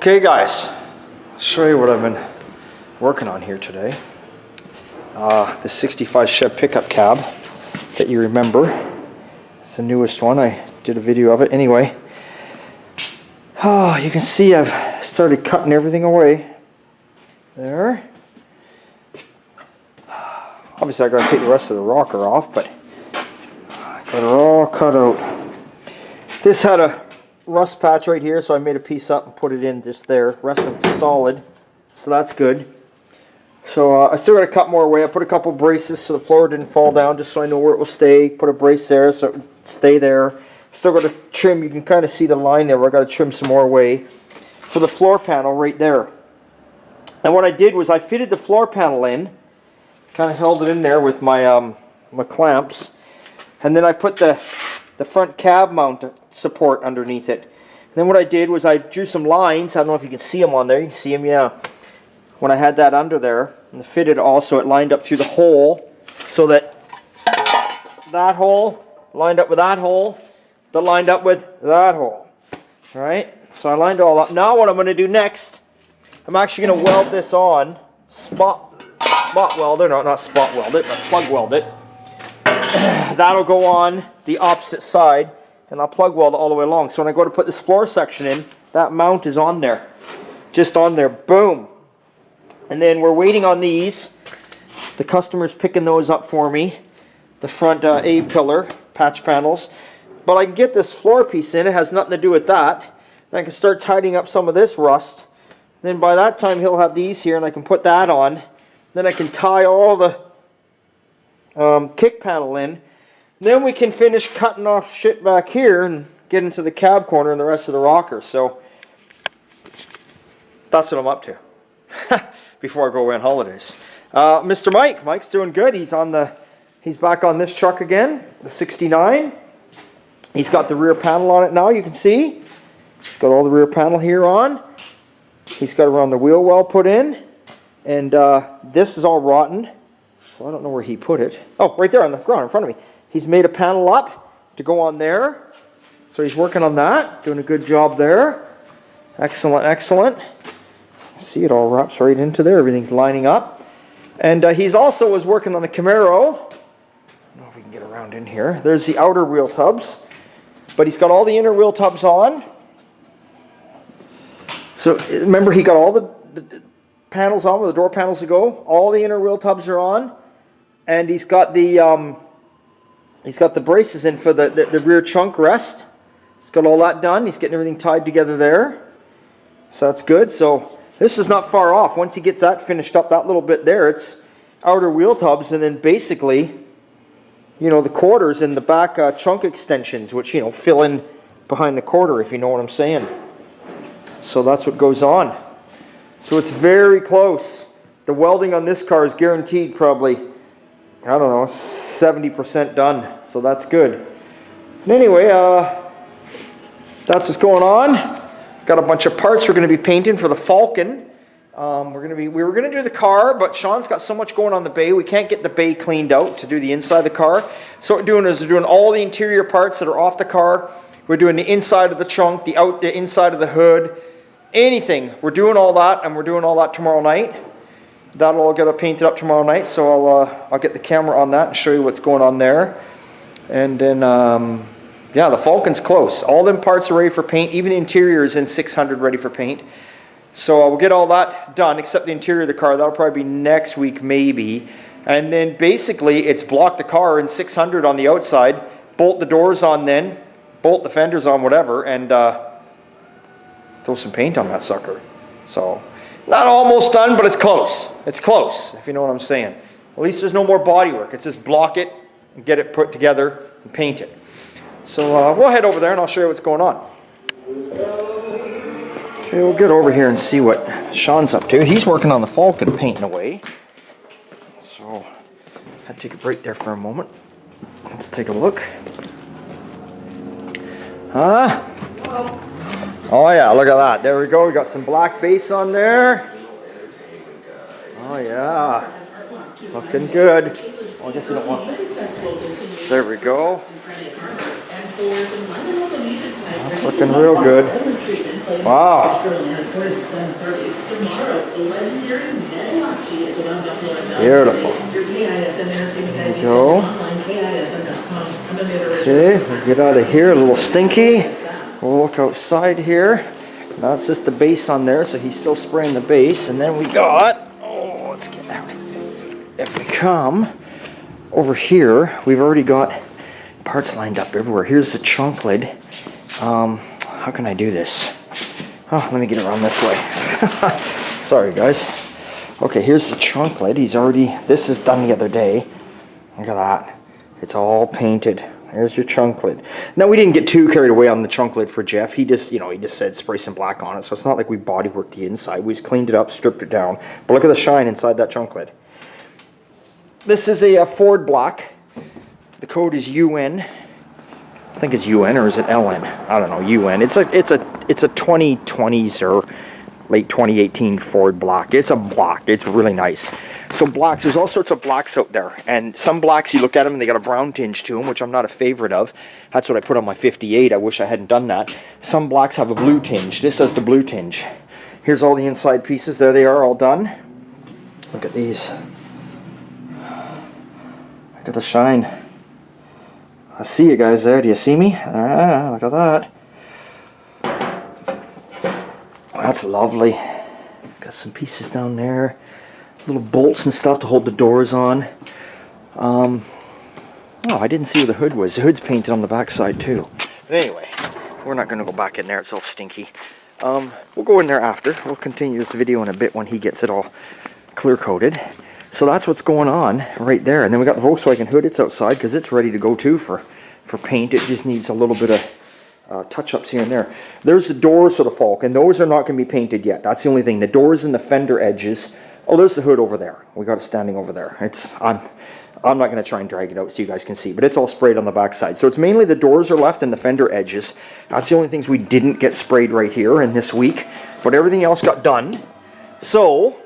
Okay guys, I'll show you what I've been working on here today. The 65 Chev pickup cab that you remember. It's the newest one. I did a video of it anyway. Oh, you can see I've started cutting everything away. There. Obviously I gotta take the rest of the rocker off, but I got it all cut out. This had a rust patch right here, so I made a piece up and put it in just there. Rest of it's solid, so that's good. So I still got to cut more away. I put a couple braces so the floor didn't fall down, just so I know where it will stay. Put a brace there so it would stay there. Still got to trim. You can kind of see the line there where I got to trim some more away for the floor panel right there. And what I did was I fitted the floor panel in, kind of held it in there with my my clamps, and then I put the front cab mount support underneath it. And then what I did was I drew some lines. I don't know if you can see them on there. You can see them, yeah. When I had that under there and fitted also, it lined up through the hole so that that hole lined up with that hole, that lined up with that hole. All right, so I lined it all up. Now what I'm going to do next, I'm actually going to weld this on, spot weld it, no, not spot weld it, but plug weld it. That'll go on the opposite side, and I'll plug weld it all the way along. So when I go to put this floor section in, that mount is on there. Just on there, boom. And then we're waiting on these. The customer's picking those up for me. The front A-pillar patch panels. But I can get this floor piece in. It has nothing to do with that. And I can start tidying up some of this rust. Then by that time he'll have these here, and I can put that on. Then I can tie all the kick panel in. Then we can finish cutting off shit back here and get into the cab corner and the rest of the rocker. So that's what I'm up to before I go away on holidays. Mr. Mike's doing good. He's back on this truck again, the 69. He's got the rear panel on it now, you can see. He's got all the rear panel here on. He's got around the wheel well put in. And this is all rotten. So I don't know where he put it. Oh, right there on the ground in front of me. He's made a panel up to go on there. So he's working on that, doing a good job there. Excellent, excellent. See, it all wraps right into there. Everything's lining up. And he's also was working on the Camaro. I don't know if we can get around in here. There's the outer wheel tubs. But he's got all the inner wheel tubs on. So remember, he got all the panels on where the door panels to go. All the inner wheel tubs are on. And he's got the braces in for the rear trunk rest. He's got all that done. He's getting everything tied together there. So that's good. So this is not far off. Once he gets that finished up, that little bit there, it's outer wheel tubs, and then basically, you know, the quarters and the back trunk extensions, which, you know, fill in behind the quarter, if you know what I'm saying. So that's what goes on. So it's very close. The welding on this car is guaranteed probably, I don't know, 70% done. So that's good. And anyway, that's what's going on. Got a bunch of parts we're going to be painting for the Falcon. We were going to do the car, but Sean's got so much going on the bay, we can't get the bay cleaned out to do the inside of the car. So what we're doing is we're doing all the interior parts that are off the car. We're doing the inside of the trunk, the inside of the hood, anything. We're doing all that, and we're doing all that tomorrow night. That'll all get painted up tomorrow night, so I'll get the camera on that and show you what's going on there. And then, yeah, the Falcon's close. All them parts are ready for paint. Even the interior is in 600 ready for paint. So we'll get all that done, except the interior of the car. That'll probably be next week, maybe. And then basically, it's block the car in 600 on the outside, bolt the doors on then, bolt the fenders on, whatever, and throw some paint on that sucker. So, not almost done, but it's close. It's close, if you know what I'm saying. At least there's no more body work. It's just block it and get it put together and paint it. So we'll head over there and I'll show you what's going on. Okay, we'll get over here and see what Sean's up to. He's working on the Falcon, painting away. So I had to take a break there for a moment. Let's take a look. Huh? Oh yeah, look at that. There we go. We got some black base on there. Oh yeah. Looking good. Oh, I guess you don't want... There we go. That's looking real good. Wow. Beautiful. There we go. Okay, we'll get out of here. A little stinky. We'll look outside here. That's just the base on there, so he's still spraying the base. And then we got, oh, let's get out. If we come over here, we've already got parts lined up everywhere. Here's the trunk lid. How can I do this? Oh, let me get around this way. Sorry, guys. Okay, here's the trunk lid. He's already, this is done the other day. Look at that. It's all painted. There's your trunk lid. Now, we didn't get too carried away on the trunk lid for Jeff. He just, he just said spray some black on it. So it's not like we bodyworked the inside. We just cleaned it up, stripped it down. But look at the shine inside that trunk lid. This is a Ford black. The code is UN. I think it's UN, or is it LN? I don't know. UN. It's a 2020s or late 2018 Ford black. It's a black. It's really nice. So blacks, there's all sorts of blacks out there, and some blacks, you look at them and they got a brown tinge to them, which I'm not a favorite of. That's what I put on my 58. I wish I hadn't done that. Some blacks have a blue tinge. This has the blue tinge. Here's all the inside pieces. There they are, all done. Look at these. Look at the shine. I see you guys there. Do you see me? Ah, look at that. That's lovely. Got some pieces down there. Little bolts and stuff to hold the doors on. Oh, I didn't see where the hood was. The hood's painted on the back side too. But anyway, we're not going to go back in there. It's all stinky. We'll go in there after. We'll continue this video in a bit when he gets it all clear coated. So that's what's going on right there. And then we got the Volkswagen hood. It's outside because it's ready to go too for paint. It just needs a little bit of touch-ups here and there. There's the doors for the Falcon. Those are not going to be painted yet. That's the only thing. The doors and the fender edges. Oh, there's the hood over there. We got it standing over there. I'm not going to try and drag it out so you guys can see, but it's all sprayed on the back side. So it's mainly the doors are left and the fender edges. That's the only things we didn't get sprayed right here in this week, but everything else got done. So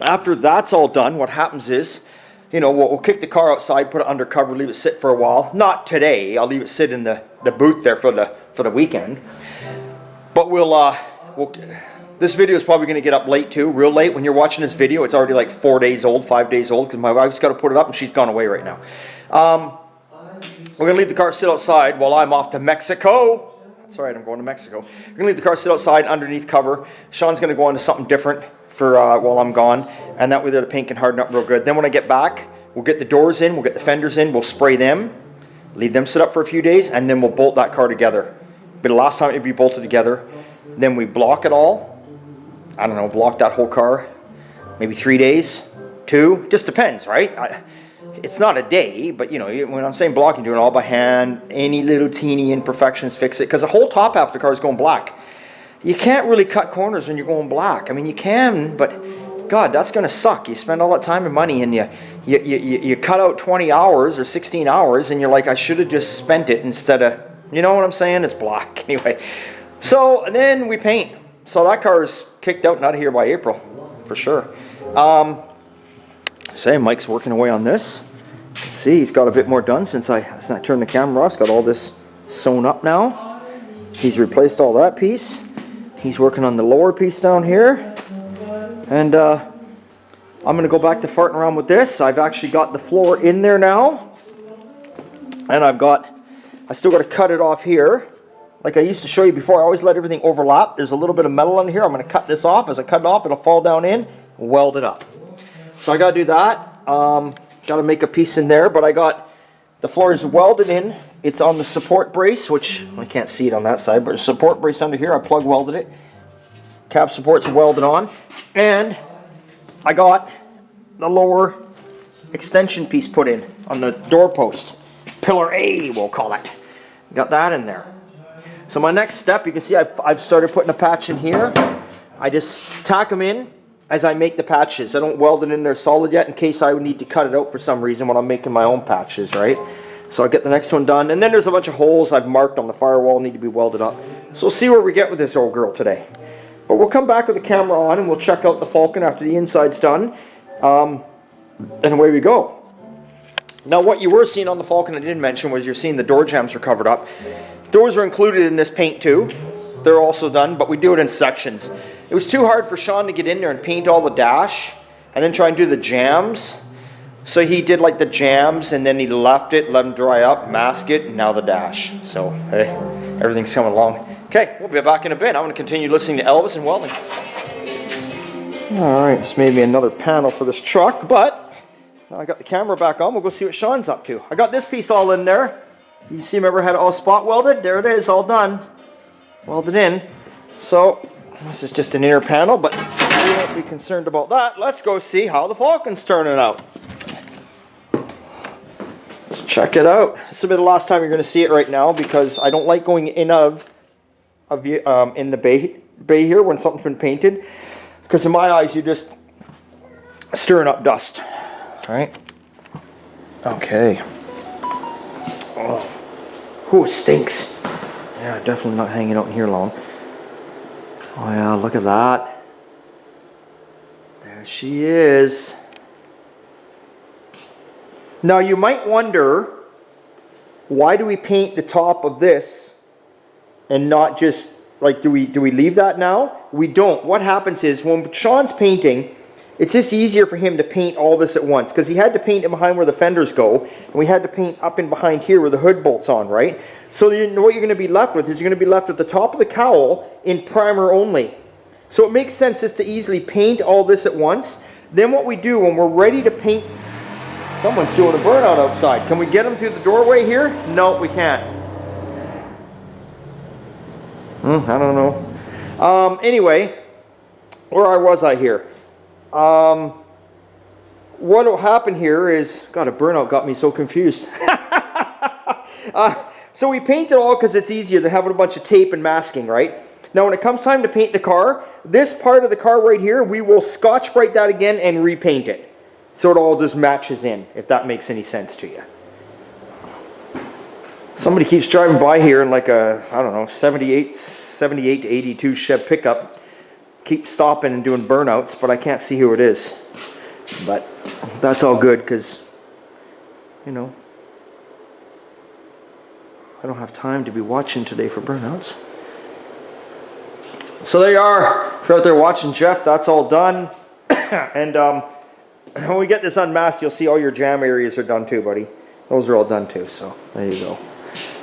after that's all done, what happens is, we'll kick the car outside, put it under cover, leave it sit for a while. Not today. I'll leave it sit in the booth there for the weekend. But this video is probably going to get up late too, real late. When you're watching this video, it's already like 4 days old, 5 days old, because my wife's got to put it up and she's gone away right now. We're going to leave the car sit outside while I'm off to Mexico. That's all right, I'm going to Mexico. We're going to leave the car sit outside underneath cover. Sean's going to go on to something different for while I'm gone, and that way the paint can harden up real good. Then when I get back, we'll get the doors in, we'll get the fenders in, we'll spray them, leave them sit up for a few days, and then we'll bolt that car together. But the last time it'd be bolted together, then we block it all. I don't know, block that whole car, maybe 3 days, 2, just depends, right? It's not a day, but when I'm saying blocking, doing it all by hand, any little teeny imperfections, fix it, because the whole top half of the car is going black. You can't really cut corners when you're going black. I mean, you can, but God, that's going to suck. You spend all that time and money, and you cut out 20 hours or 16 hours, and you're like, I should have just spent it instead of, you know what I'm saying? It's black, anyway. So, and then we paint. So that car is kicked out and out of here by April, for sure. Mike's working away on this. See, he's got a bit more done since I turned the camera off. He's got all this sewn up now. He's replaced all that piece. He's working on the lower piece down here. And I'm going to go back to farting around with this. I've actually got the floor in there now. And I still got to cut it off here. Like I used to show you before, I always let everything overlap. There's a little bit of metal on here. I'm going to cut this off. As I cut it off, it'll fall down in, weld it up. So I got to do that. Got to make a piece in there, but the floor is welded in. It's on the support brace, which I can't see it on that side, but support brace under here. I plug welded it. Cab supports welded on. And I got the lower extension piece put in on the door post. Pillar A, we'll call it. Got that in there. So my next step, you can see I've started putting a patch in here. I just tack them in as I make the patches. I don't weld it in there solid yet in case I would need to cut it out for some reason when I'm making my own patches, right? So I'll get the next one done. And then there's a bunch of holes I've marked on the firewall need to be welded up. So we'll see where we get with this old girl today. But we'll come back with the camera on and we'll check out the Falcon after the inside's done. And away we go. Now what you were seeing on the Falcon I didn't mention was you're seeing the door jambs are covered up. Doors are included in this paint too. they're also done, but we do it in sections. It was too hard for Sean to get in there and paint all the dash and then try and do the jams. So he did like the jams and then he left it, let them dry up, mask it, and now the dash. So, hey, everything's coming along. Okay, we'll be back in a bit. I'm going to continue listening to Elvis and welding. All right, this made me another panel for this truck, but now I got the camera back on. We'll go see what Sean's up to. I got this piece all in there. You see, remember I had it all spot welded? There it is, all done. Welded in. So, this is just an inner panel, but we won't be concerned about that. Let's go see how the Falcon's turning out. Let's check it out. This will be the last time you're going to see it right now because I don't like going in in the bay here when something's been painted. Because in my eyes, you're just stirring up dust. All right. Okay. Oh, it stinks. Yeah, definitely not hanging out in here long. Oh yeah, look at that. There she is. Now you might wonder, why do we paint the top of this and not just, like, do we leave that now? We don't. What happens is, when Sean's painting, it's just easier for him to paint all this at once, because he had to paint it behind where the fenders go, and we had to paint up and behind here where the hood bolts on, right? So what you're going to be left with is you're going to be left at the top of the cowl in primer only. So it makes sense just to easily paint all this at once. Then what we do when we're ready to paint, someone's doing a burnout outside. Can we get them through the doorway here? No, we can't. I don't know. Anyway, where was I here? What will happen here is, God, a burnout got me so confused. So we paint it all because it's easier than having a bunch of tape and masking, right? Now when it comes time to paint the car, this part of the car right here, we will Scotch-Brite that again and repaint it. So it all just matches in, if that makes any sense to you. Somebody keeps driving by here in like a, I don't know, 78 to 82 Chev pickup. Keep stopping and doing burnouts, but I can't see who it is. But that's all good because, you know, I don't have time to be watching today for burnouts. So there you are. If you're out there watching Jeff, that's all done. And when we get this unmasked, you'll see all your jam areas are done too, buddy. Those are all done too, so there you go.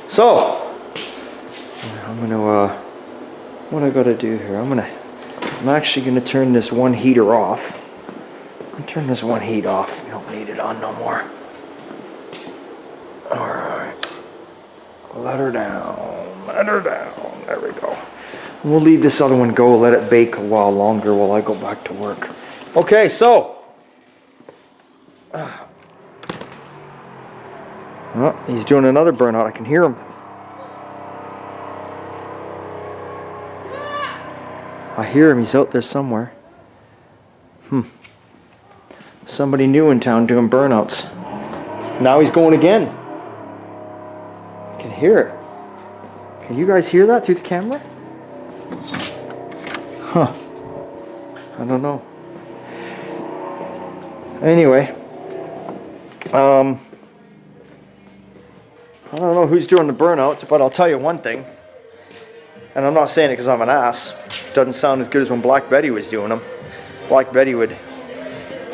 So, I'm gonna, what I gotta do here, I'm actually gonna turn this one heater off. I'll turn this one heat off. We don't need it on no more. Alright. Let her down. Let her down. There we go. We'll leave this other one go, let it bake a while longer while I go back to work. Okay, so. Oh, he's doing another burnout. I can hear him. I hear him. He's out there somewhere. Somebody new in town doing burnouts. Now he's going again. I can hear it. Can you guys hear that through the camera? Huh. I don't know. Anyway. I don't know who's doing the burnouts, but I'll tell you one thing. And I'm not saying it because I'm an ass. It doesn't sound as good as when Black Betty was doing them. Black Betty would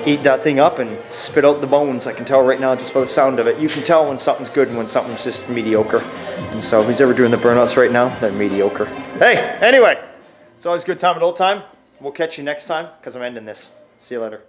eat that thing up and spit out the bones. I can tell right now just by the sound of it. You can tell when something's good and when something's just mediocre. And so who's ever doing the burnouts right now, they're mediocre. Hey, anyway, it's always a good time at old time. We'll catch you next time because I'm ending this. See you later.